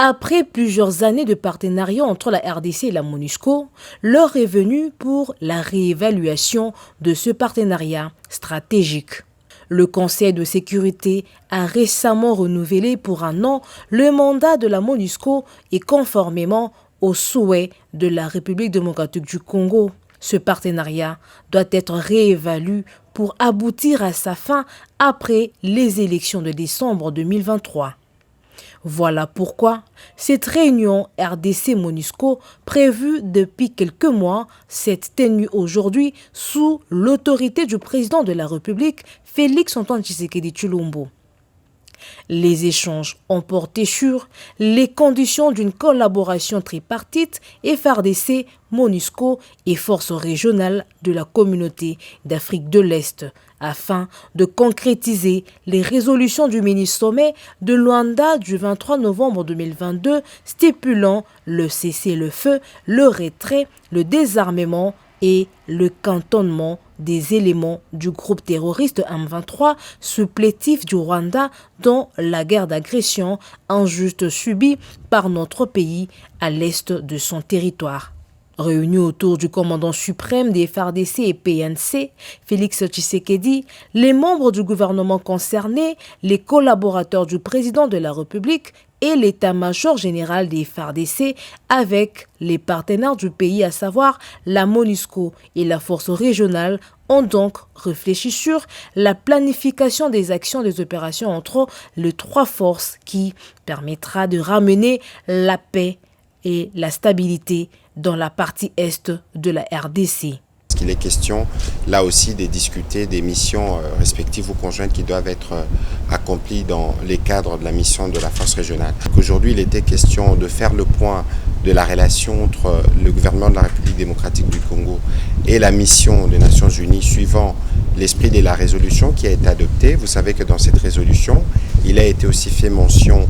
Après plusieurs années de partenariat entre la RDC et la MONUSCO, l'heure est venue pour la réévaluation de ce partenariat stratégique. Le Conseil de sécurité a récemment renouvelé pour 1 an le mandat de la MONUSCO et conformément aux souhaits de la République démocratique du Congo. Ce partenariat doit être réévalué pour aboutir à sa fin après les élections de décembre 2023. Voilà pourquoi cette réunion RDC-MONUSCO prévue depuis quelques mois s'est tenue aujourd'hui sous l'autorité du président de la République, Félix-Antoine Tshisekedi Tshilombo. Les échanges ont porté sur les conditions d'une collaboration tripartite FARDC, MONUSCO et forces régionales de la communauté d'Afrique de l'Est afin de concrétiser les résolutions du mini-sommet de Luanda du 23 novembre 2022 stipulant le cessez-le-feu, le retrait, le désarmement et le cantonnement des éléments du groupe terroriste M23 supplétif du Rwanda dans la guerre d'agression injuste subie par notre pays à l'est de son territoire. Réunis autour du commandant suprême des FARDC et PNC, Félix Tshisekedi, les membres du gouvernement concerné, les collaborateurs du président de la République et l'état-major général des FARDC avec les partenaires du pays, à savoir la MONUSCO et la force régionale, ont donc réfléchi sur la planification des actions des opérations entre les 3 forces qui permettra de ramener la paix et la stabilité dans la partie est de la RDC. Il est question là aussi de discuter des missions respectives ou conjointes qui doivent être accomplies dans les cadres de la mission de la force régionale. Aujourd'hui, il était question de faire le point de la relation entre le gouvernement de la République démocratique du Congo et la mission des Nations Unies suivant l'esprit de la résolution qui a été adoptée. Vous savez que dans cette résolution, il a été aussi fait mention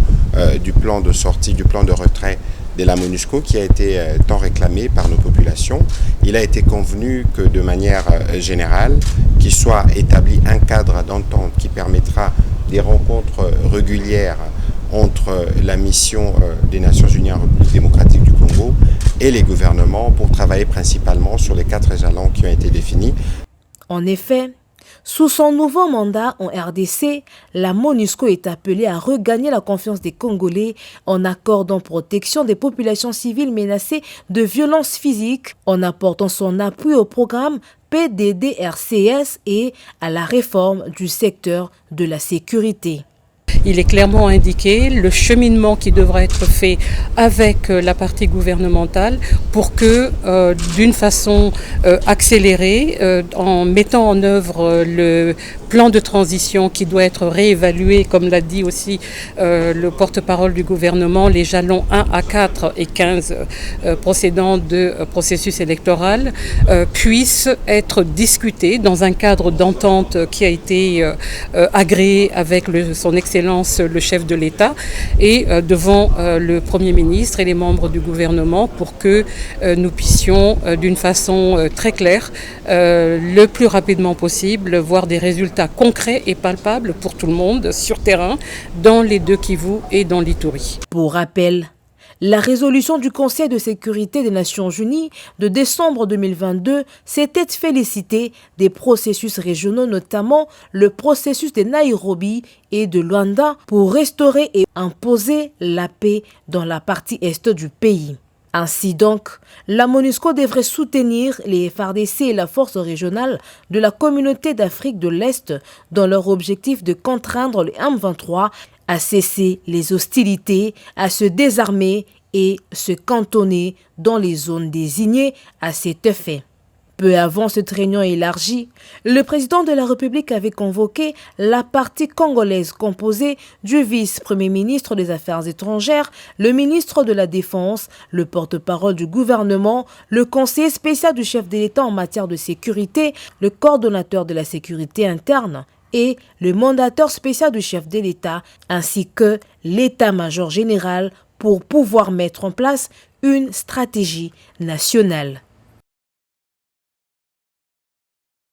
du plan de sortie, du plan de retrait de la MONUSCO qui a été tant réclamé par nos populations. Il a été convenu que de manière générale, qu'il soit établi un cadre d'entente qui permettra des rencontres régulières entre la mission des Nations Unies en République démocratique du Congo et les gouvernements pour travailler principalement sur les 4 jalons qui ont été définis. En effet, sous son nouveau mandat en RDC, la MONUSCO est appelée à regagner la confiance des Congolais en accordant protection des populations civiles menacées de violences physiques, en apportant son appui au programme PDDRCS et à la réforme du secteur de la sécurité. Il est clairement indiqué le cheminement qui devra être fait avec la partie gouvernementale pour que, d'une façon accélérée, en mettant en œuvre le plan de transition qui doit être réévalué, comme l'a dit aussi le porte-parole du gouvernement, les jalons 1 à 4 et 15 procédant de processus électoral puissent être discutés dans un cadre d'entente qui a été agréé avec son excellence le chef de l'État et devant le Premier ministre et les membres du gouvernement pour que nous puissions d'une façon très claire, le plus rapidement possible, voir des résultats concrets et palpables pour tout le monde sur terrain dans les 2 Kivu et dans l'Ituri. Pour rappel, la résolution du Conseil de sécurité des Nations Unies de décembre 2022 s'était félicitée des processus régionaux, notamment le processus de Nairobi et de Luanda, pour restaurer et imposer la paix dans la partie est du pays. Ainsi donc, la MONUSCO devrait soutenir les FARDC et la force régionale de la communauté d'Afrique de l'Est dans leur objectif de contraindre le M23 à cesser les hostilités, à se désarmer et se cantonner dans les zones désignées à cet effet. Peu avant cette réunion élargie, le président de la République avait convoqué la partie congolaise composée du vice-premier ministre des Affaires étrangères, le ministre de la Défense, le porte-parole du gouvernement, le conseiller spécial du chef de l'État en matière de sécurité, le coordonnateur de la sécurité interne et le mandateur spécial du chef de l'État, ainsi que l'état-major général pour pouvoir mettre en place une stratégie nationale.